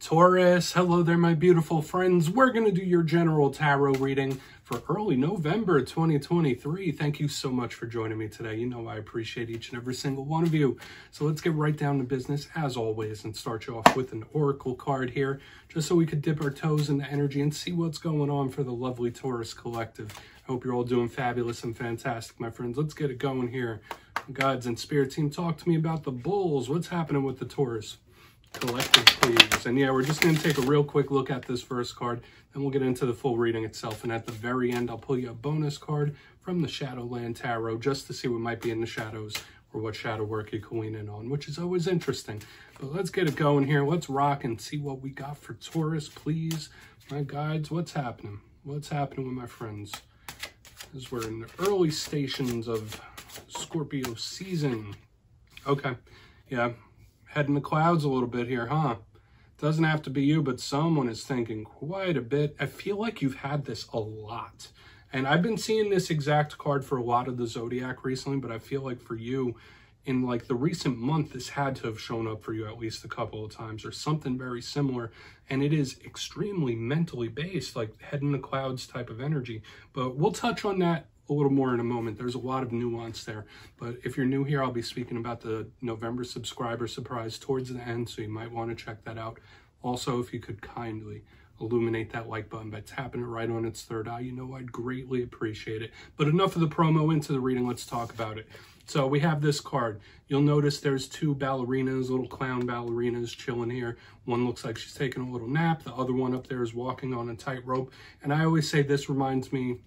Taurus, hello there, my beautiful friends. We're going to do your general tarot reading for early November 2023. Thank you so much for joining me today. You know I appreciate each and every single one of you. So let's get right down to business, as always, and start you off with an oracle card here, just so we could dip our toes in the energy and see what's going on for the lovely Taurus collective. I hope you're all doing fabulous and fantastic, my friends. Let's get it going here. Gods and spirit team, talk to me about the bulls. What's happening with the Taurus collective, please? And yeah, we're just going to take a real quick look at this first card, then we'll get into the full reading itself. And at the very end, I'll pull you a bonus card from the Shadowland Tarot just to see what might be in the shadows or what shadow work you can lean in on, which is always interesting. But let's get it going here. Let's rock and see what we got for Taurus, please. My guides, what's happening? What's happening with my friends? As we're in the early stations of Scorpio season. Okay, yeah. Head in the clouds a little bit here, huh? Doesn't have to be you, but someone is thinking quite a bit. I feel like you've had this a lot. And I've been seeing this exact card for a lot of the Zodiac recently, but I feel like for you, in like the recent month, this had to have shown up for you at least a couple of times or something very similar. And it is extremely mentally based, like head in the clouds type of energy. But we'll touch on that a little more in a moment. There's a lot of nuance there. But if you're new here, I'll be speaking about the November subscriber surprise towards the end, so you might want to check that out. Also, if you could kindly illuminate that like button by tapping it right on its third eye, you know I'd greatly appreciate it. But enough of the promo, into the reading. Let's talk about it. So we have this card. You'll notice there's two ballerinas, little clown ballerinas chilling here. One looks like she's taking a little nap. The other one up there is walking on a tightrope. And I always say this reminds me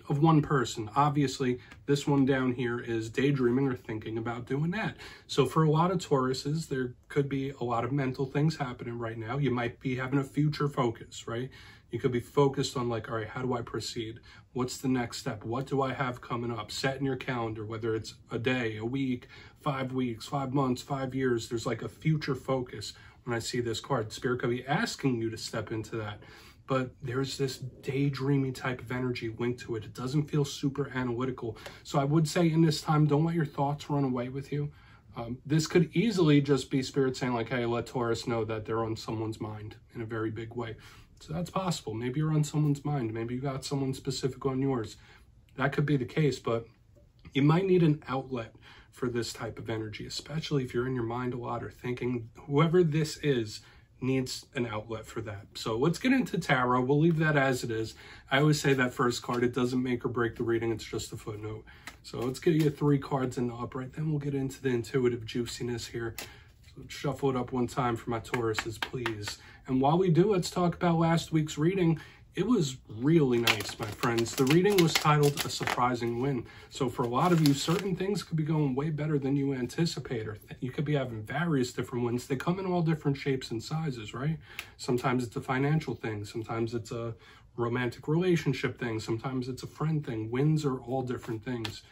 of one person. Obviously, this one down here is daydreaming or thinking about doing that. So for a lot of Tauruses, there could be a lot of mental things happening right now. You might be having a future focus, right? You could be focused on like, all right, how do I proceed? What's the next step? What do I have coming up? Set in your calendar, whether it's a day, a week, 5 weeks, 5 months, 5 years. There's like a future focus when I see this card. Spirit could be asking you to step into that. But there's this daydreamy type of energy linked to it. It doesn't feel super analytical. So I would say in this time, don't let your thoughts run away with you. This could easily just be Spirit saying like, hey, let Taurus know that they're on someone's mind in a very big way. So that's possible. Maybe you're on someone's mind. Maybe you got someone specific on yours. That could be the case, but you might need an outlet for this type of energy, especially if you're in your mind a lot or thinking. Whoever this is needs an outlet for that. So let's get into tarot. We'll leave that as it is. I always say that first card, it doesn't make or break the reading. It's just a footnote. So let's get you 3 cards in the upright. Then we'll get into the intuitive juiciness here. So let's shuffle it up one time for my Tauruses, please. And while we do, let's talk about last week's reading. It was really nice, my friends. The reading was titled A Surprising Win. So for a lot of you, certain things could be going way better than you anticipate, or you could be having various different wins. They come in all different shapes and sizes, right? Sometimes it's a financial thing. Sometimes it's a romantic relationship thing. Sometimes it's a friend thing. Wins are all different things.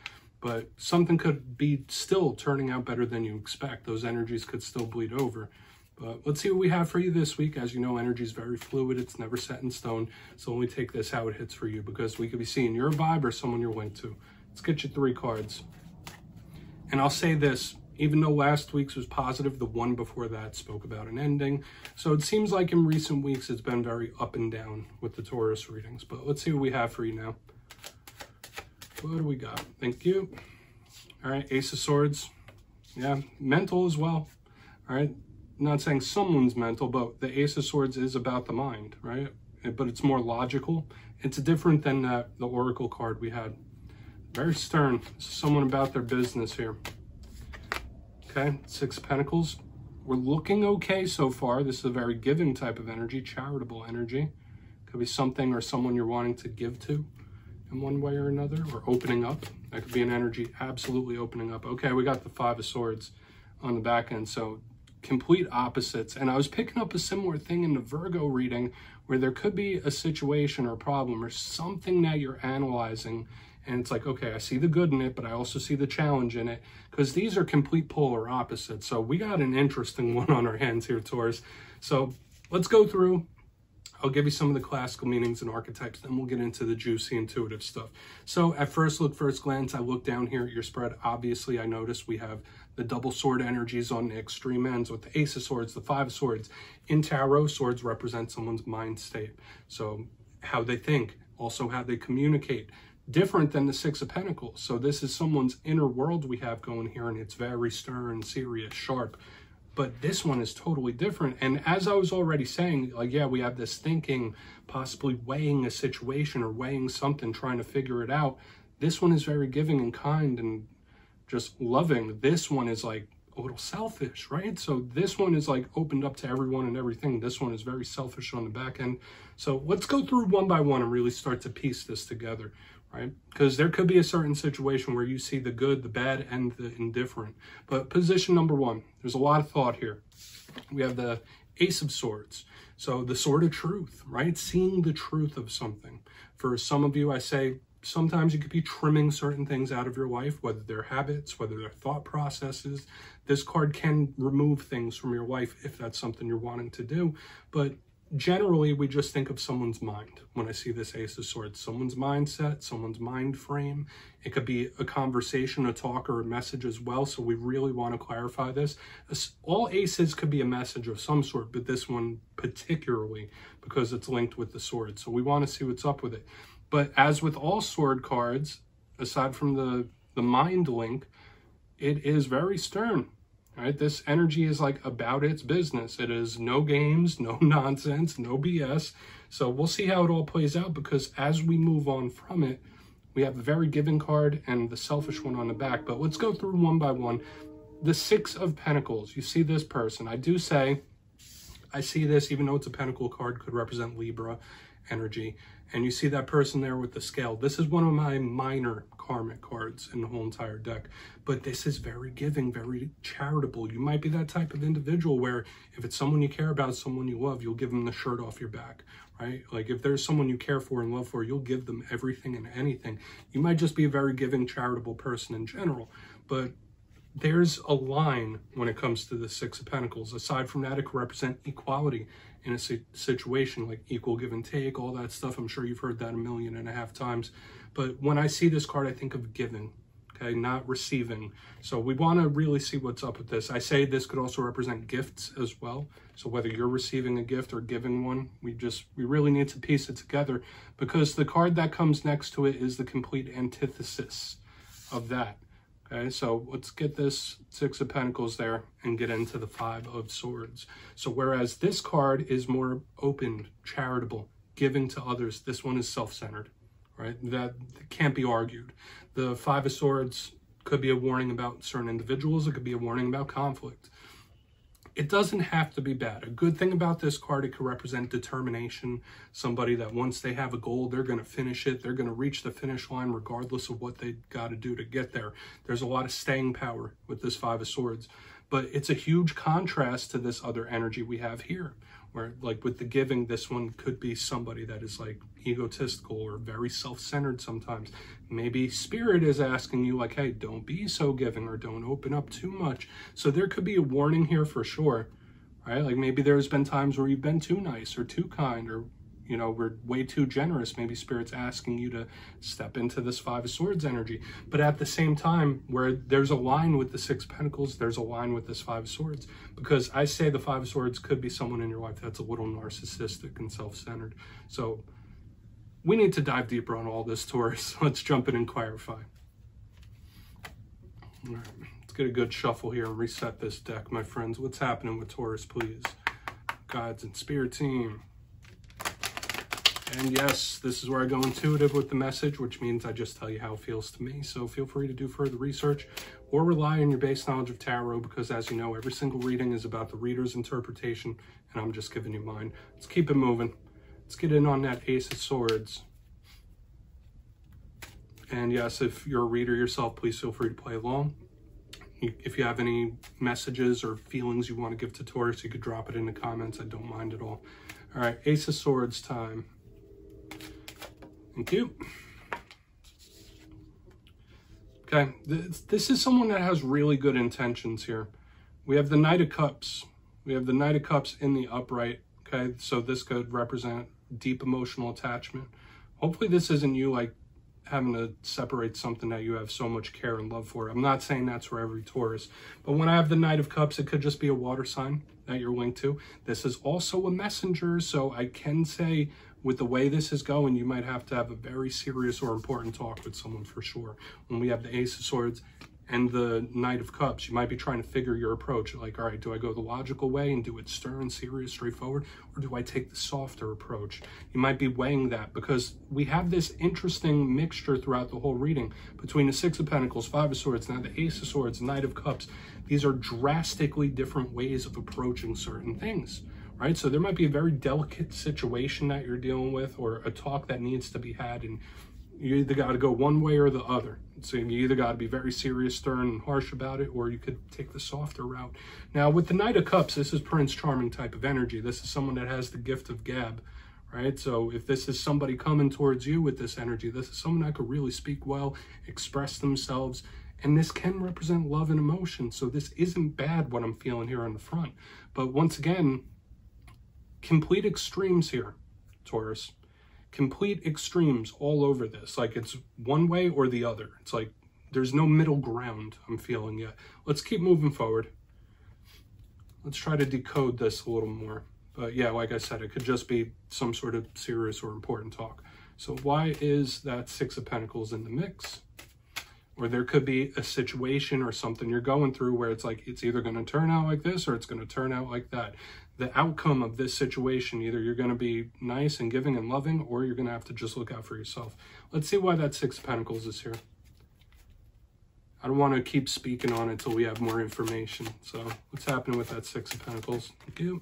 But something could be still turning out better than you expect. Those energies could still bleed over. But let's see what we have for you this week. As you know, energy is very fluid. It's never set in stone. So only take this how it hits for you, because we could be seeing your vibe or someone you're linked to. Let's get you 3 cards. And I'll say this, even though last week's was positive, the one before that spoke about an ending. So it seems like in recent weeks, it's been very up and down with the Taurus readings. But let's see what we have for you now. What do we got? Thank you. All right, Ace of Swords. Yeah, mental as well. All right. I'm not saying someone's mental, but the Ace of Swords is about the mind, right? But it's more logical. It's different than the Oracle card we had. Very stern. This is someone about their business here. Okay, 6 of Pentacles. We're looking okay so far. This is a very giving type of energy, charitable energy. Could be something or someone you're wanting to give to in one way or another, or opening up. That could be an energy absolutely opening up. Okay, we got the 5 of Swords on the back end, so complete opposites. And I was picking up a similar thing in the Virgo reading where there could be a situation or a problem or something that you're analyzing, and it's like, okay, I see the good in it, but I also see the challenge in it, because these are complete polar opposites. So we got an interesting one on our hands here, Taurus. So let's go through. I'll give you some of the classical meanings and archetypes, then we'll get into the juicy intuitive stuff. So at first glance, I look down here at your spread. Obviously, I notice we have the double sword energies on the extreme ends with the Ace of Swords, the Five of Swords. In tarot, swords represent someone's mind state. So how they think, also how they communicate. Different than the Six of Pentacles. So this is someone's inner world we have going here, and it's very stern, serious, sharp. But this one is totally different. And as I was already saying, like, yeah, we have this thinking, possibly weighing a situation or weighing something, trying to figure it out. This one is very giving and kind and just loving. This one is like a little selfish, right? So this one is like opened up to everyone and everything. This one is very selfish on the back end. So let's go through one by one and really start to piece this together, right? Because there could be a certain situation where you see the good, the bad, and the indifferent. But position number one, there's a lot of thought here. We have the Ace of Swords. So the sword of truth, right? Seeing the truth of something. For some of you, I say, sometimes you could be trimming certain things out of your life, whether they're habits, whether they're thought processes. This card can remove things from your life if that's something you're wanting to do. But generally, we just think of someone's mind when I see this Ace of Swords. Someone's mindset, someone's mind frame. It could be a conversation, a talk, or a message as well. So we really want to clarify this. All aces could be a message of some sort, but this one particularly because it's linked with the sword. So we want to see what's up with it. But as with all sword cards, aside from the mind link, it is very stern. Right? This energy is like about its business. It is no games, no nonsense, no BS. So we'll see how it all plays out, because as we move on from it, we have a very giving card and the selfish one on the back. But let's go through one by one. The Six of Pentacles. You see this person. I do say, I see this, even though it's a pentacle card, could represent Libra energy. And you see that person there with the scale. This is one of my minor karmic cards in the whole entire deck. But this is very giving, very charitable. You might be that type of individual where if it's someone you care about, someone you love, you'll give them the shirt off your back, right? Like if there's someone you care for and love for, you'll give them everything and anything. You might just be a very giving, charitable person in general. But there's a line when it comes to the Six of Pentacles. Aside from that, it could represent equality in a situation, like equal give and take, all that stuff. I'm sure you've heard that 1.5 million times. But when I see this card, I think of giving, okay, not receiving. So we want to really see what's up with this. I say this could also represent gifts as well. So whether you're receiving a gift or giving one, we really need to piece it together, because the card that comes next to it is the complete antithesis of that. Okay, so let's get this Six of Pentacles there and get into the Five of Swords. So whereas this card is more open, charitable, giving to others, this one is self-centered, right? That can't be argued. The Five of Swords could be a warning about certain individuals. It could be a warning about conflict. It doesn't have to be bad. A good thing about this card, it could represent determination. Somebody that once they have a goal, they're going to finish it. They're going to reach the finish line regardless of what they got to do to get there. There's a lot of staying power with this Five of Swords. But it's a huge contrast to this other energy we have here, where like with the giving, this one could be somebody that is like egotistical or very self-centered sometimes. Maybe spirit is asking you like, hey, don't be so giving or don't open up too much. So there could be a warning here for sure, right? Like maybe there's been times where you've been too nice or too kind, or you know, we're way too generous. Maybe Spirit's asking you to step into this Five of Swords energy. But at the same time, where there's a line with the Six of Pentacles, there's a line with this Five of Swords. Because I say the Five of Swords could be someone in your life that's a little narcissistic and self-centered. So we need to dive deeper on all this, Taurus. Let's jump in and clarify. All right, let's get a good shuffle here and reset this deck, my friends. What's happening with Taurus, please? Guides and Spirit team. And yes, this is where I go intuitive with the message, which means I just tell you how it feels to me. So feel free to do further research or rely on your base knowledge of tarot, because as you know, every single reading is about the reader's interpretation, and I'm just giving you mine. Let's keep it moving. Let's get in on that Ace of Swords. And yes, if you're a reader yourself, please feel free to play along. If you have any messages or feelings you want to give to Taurus, you could drop it in the comments. I don't mind at all. All right, Ace of Swords time. Thank you. Okay, this is someone that has really good intentions here. We have the Knight of Cups. We have the Knight of Cups in the upright. Okay, so this could represent deep emotional attachment. Hopefully this isn't you like having to separate something that you have so much care and love for. I'm not saying that's for every Taurus, but when I have the Knight of Cups, it could just be a water sign that you're linked to. This is also a messenger, so I can say with the way this is going, you might have to have a very serious or important talk with someone for sure. When we have the Ace of Swords and the Knight of Cups, you might be trying to figure your approach. Like, all right, do I go the logical way and do it stern, serious, straightforward, or do I take the softer approach? You might be weighing that because we have this interesting mixture throughout the whole reading between the Six of Pentacles, Five of Swords, now the Ace of Swords, Knight of Cups. These are drastically different ways of approaching certain things, right? So there might be a very delicate situation that you're dealing with or a talk that needs to be had, and you either got to go one way or the other. So you either got to be very serious, stern, and harsh about it, or you could take the softer route. Now, with the Knight of Cups, this is Prince Charming type of energy. This is someone that has the gift of gab, right? So if this is somebody coming towards you with this energy, this is someone that could really speak well, express themselves, and this can represent love and emotion. So this isn't bad what I'm feeling here on the front. But once again, complete extremes here, Taurus. Complete extremes all over this. Like it's one way or the other. It's like there's no middle ground I'm feeling yet. Let's keep moving forward. Let's try to decode this a little more. But yeah, like I said, it could just be some sort of serious or important talk. So why is that Six of Pentacles in the mix? Or there could be a situation or something you're going through where it's like, it's either going to turn out like this or it's going to turn out like that. The outcome of this situation, either you're going to be nice and giving and loving, or you're going to have to just look out for yourself. Let's see why that Six of Pentacles is here. I don't want to keep speaking on it until we have more information. So what's happening with that Six of Pentacles? Thank you.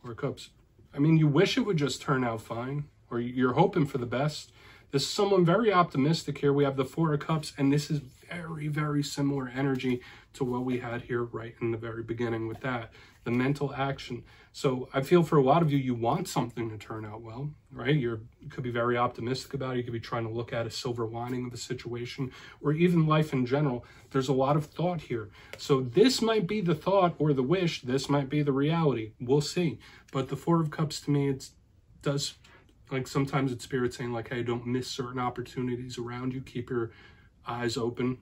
Four of Cups. I mean, you wish it would just turn out fine, or you're hoping for the best. This is someone very optimistic here. We have the Four of Cups, and this is very, very similar energy to what we had here right in the very beginning with that, the mental action. So I feel for a lot of you, you want something to turn out well, right? You could be very optimistic about it. You could be trying to look at a silver lining of the situation, or even life in general. There's a lot of thought here. So this might be the thought or the wish. This might be the reality. We'll see. But the Four of Cups to me, it does... like sometimes it's spirit saying like, hey, don't miss certain opportunities around you. Keep your eyes open.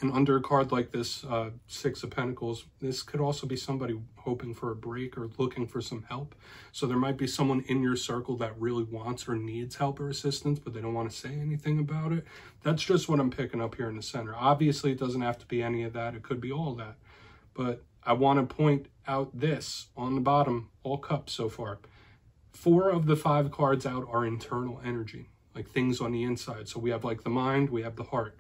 And under a card like this, Six of Pentacles, this could also be somebody hoping for a break or looking for some help. So there might be someone in your circle that really wants or needs help or assistance, but they don't want to say anything about it. That's just what I'm picking up here in the center. Obviously, it doesn't have to be any of that. It could be all that. But I want to point out this on the bottom, all cups so far. 4 of the 5 cards out are internal energy, like things on the inside. So we have like the mind, we have the heart.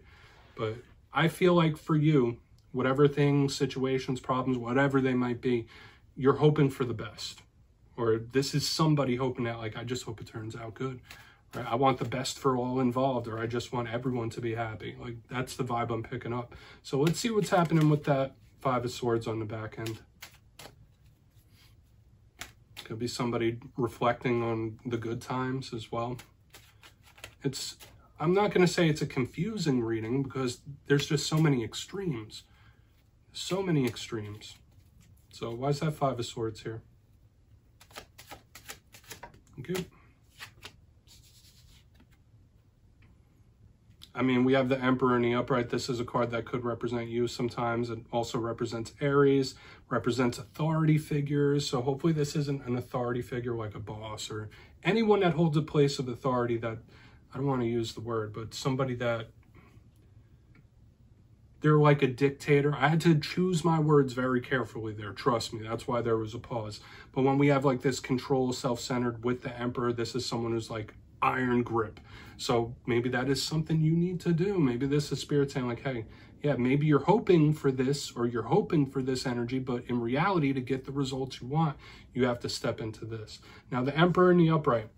But I feel like for you, whatever things, situations, problems, whatever they might be, you're hoping for the best. Or this is somebody hoping that, like, I just hope it turns out good. Right? I want the best for all involved, or I just want everyone to be happy. Like, that's the vibe I'm picking up. So let's see what's happening with that Five of Swords on the back end. Could be somebody reflecting on the good times as well. I'm not going to say it's a confusing reading because there's just so many extremes. So many extremes. So why is that Five of Swords here? Okay. I mean, we have the Emperor in the upright. This is a card that could represent you sometimes. It also represents Aries, represents authority figures. So hopefully this isn't an authority figure like a boss or anyone that holds a place of authority that, I don't want to use the word, but somebody that they're like a dictator. I had to choose my words very carefully there. Trust me, that's why there was a pause. But when we have like this control, self-centered with the Emperor, this is someone who's like iron grip. So maybe that is something you need to do. Maybe this is spirit saying like, hey, yeah, maybe you're hoping for this or you're hoping for this energy, but in reality, to get the results you want, you have to step into this. Now, the Emperor in the upright,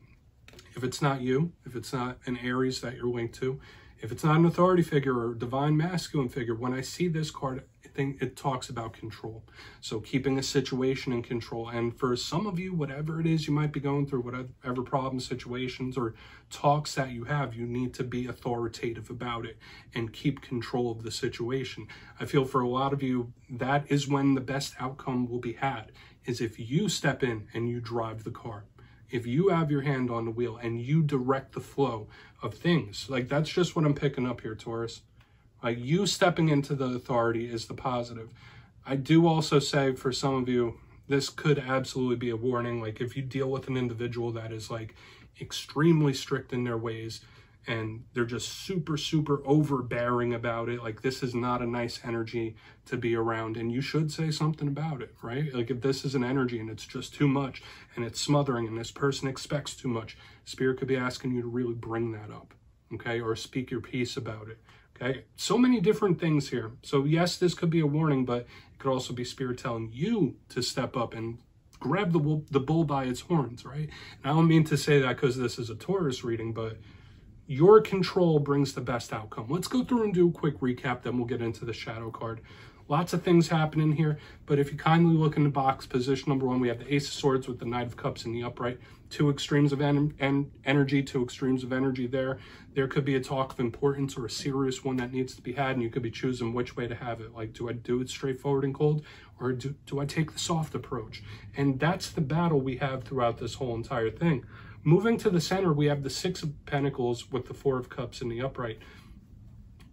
if it's not you, if it's not an Aries that you're linked to, if it's not an authority figure or divine masculine figure, when I see this card, I think it talks about control. So keeping a situation in control. And for some of you, whatever it is you might be going through, whatever problems, situations, or talks that you have, you need to be authoritative about it and keep control of the situation. I feel for a lot of you, that is when the best outcome will be had. is if you step in and you drive the car. If you have your hand on the wheel and you direct the flow of things, like that's just what I'm picking up here, Taurus. Like you stepping into the authority is the positive. I do also say for some of you, this could absolutely be a warning. Like if you deal with an individual that is like extremely strict in their ways and they're just super, super overbearing about it, like this is not a nice energy to be around, and you should say something about it, right? Like if this is an energy and it's just too much and it's smothering and this person expects too much, Spirit could be asking you to really bring that up, okay? Or speak your piece about it, okay? So many different things here. So yes, this could be a warning, but it could also be Spirit telling you to step up and grab the bull by its horns, right? And I don't mean to say that because this is a Taurus reading, but your control brings the best outcome. Let's go through and do a quick recap, then we'll get into the shadow card. Lots of things happening here, but if you kindly look in the box, position number 1, we have the Ace of Swords with the Knight of Cups in the upright. 2 extremes of energy, 2 extremes of energy there. There could be a talk of importance or a serious one that needs to be had, and you could be choosing which way to have it. Like, do I do it straightforward and cold, or do I take the soft approach? And that's the battle we have throughout this whole entire thing. Moving to the center, we have the 6 of Pentacles with the 4 of Cups in the upright.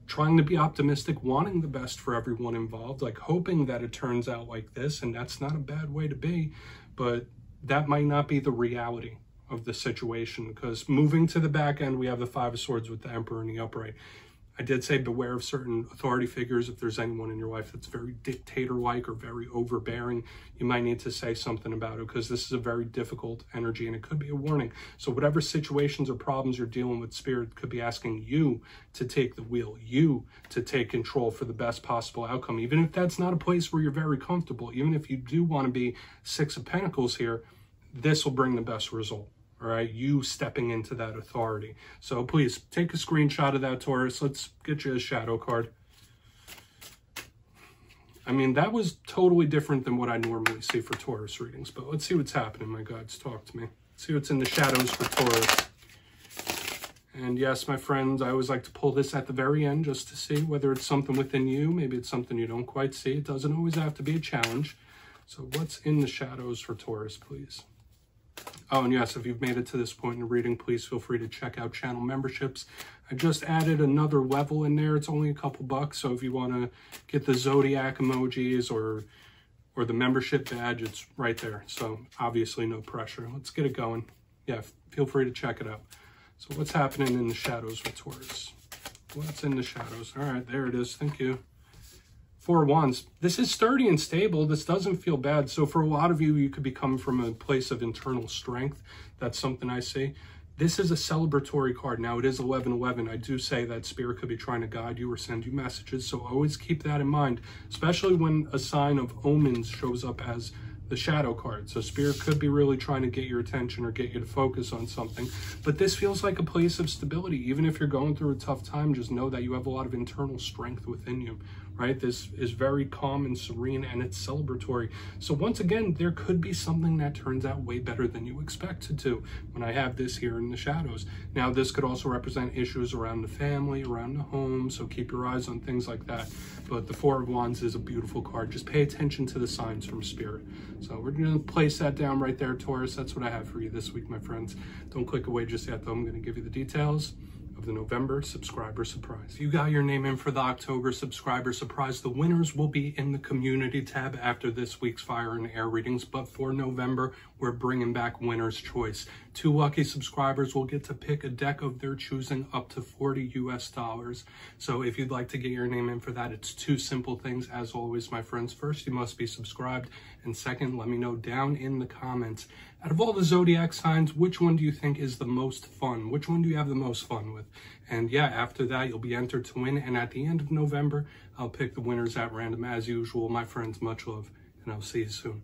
Trying to be optimistic, wanting the best for everyone involved, like hoping that it turns out like this, and that's not a bad way to be, but that might not be the reality of the situation, because moving to the back end, we have the 5 of Swords with the Emperor in the upright. I did say beware of certain authority figures. If there's anyone in your life that's very dictator-like or very overbearing, you might need to say something about it, because this is a very difficult energy and it could be a warning. So whatever situations or problems you're dealing with, Spirit could be asking you to take the wheel, you to take control for the best possible outcome. Even if that's not a place where you're very comfortable, even if you do want to be 6 of Pentacles here, this will bring the best result. All right, you stepping into that authority. So please take a screenshot of that, Taurus. Let's get you a shadow card. I mean, that was totally different than what I normally see for Taurus readings, but let's see what's happening, my gods. Talk to me. Let's see what's in the shadows for Taurus. And yes, my friends, I always like to pull this at the very end just to see whether it's something within you. Maybe it's something you don't quite see. It doesn't always have to be a challenge. So what's in the shadows for Taurus, please? Oh, and yes, if you've made it to this point in the reading, please feel free to check out channel memberships. I just added another level in there. It's only a couple bucks, so if you want to get the Zodiac emojis or the membership badge, it's right there. So obviously no pressure. Let's get it going. Yeah, feel free to check it out. So what's happening in the shadows with Taurus? What's in the shadows? All right, there it is. Thank you. 4 of Wands. This is sturdy and stable. This doesn't feel bad. So for a lot of you, you could be coming from a place of internal strength. That's something I see. This is a celebratory card. Now, it is 11/11. I do say that Spirit could be trying to guide you or send you messages. So always keep that in mind, especially when a sign of omens shows up as the shadow card. So Spirit could be really trying to get your attention or get you to focus on something. But this feels like a place of stability. Even if you're going through a tough time, just know that you have a lot of internal strength within you. Right? This is very calm and serene, and it's celebratory. So once again, there could be something that turns out way better than you expected to when I have this here in the shadows. Now, this could also represent issues around the family, around the home, so keep your eyes on things like that. But the 4 of Wands is a beautiful card. Just pay attention to the signs from Spirit. So we're going to place that down right there, Taurus. That's what I have for you this week, my friends. Don't click away just yet, though. I'm going to give you the details of the November subscriber surprise. You got your name in for the October subscriber surprise. The winners will be in the community tab after this week's fire and air readings, but for November, we're bringing back winner's choice. 2 lucky subscribers will get to pick a deck of their choosing up to $40 US. So if you'd like to get your name in for that, it's 2 simple things. As always, my friends, first, you must be subscribed. And second, let me know down in the comments, out of all the zodiac signs, which one do you think is the most fun? Which one do you have the most fun with? And yeah, after that, you'll be entered to win. And at the end of November, I'll pick the winners at random as usual. My friends, much love, and I'll see you soon.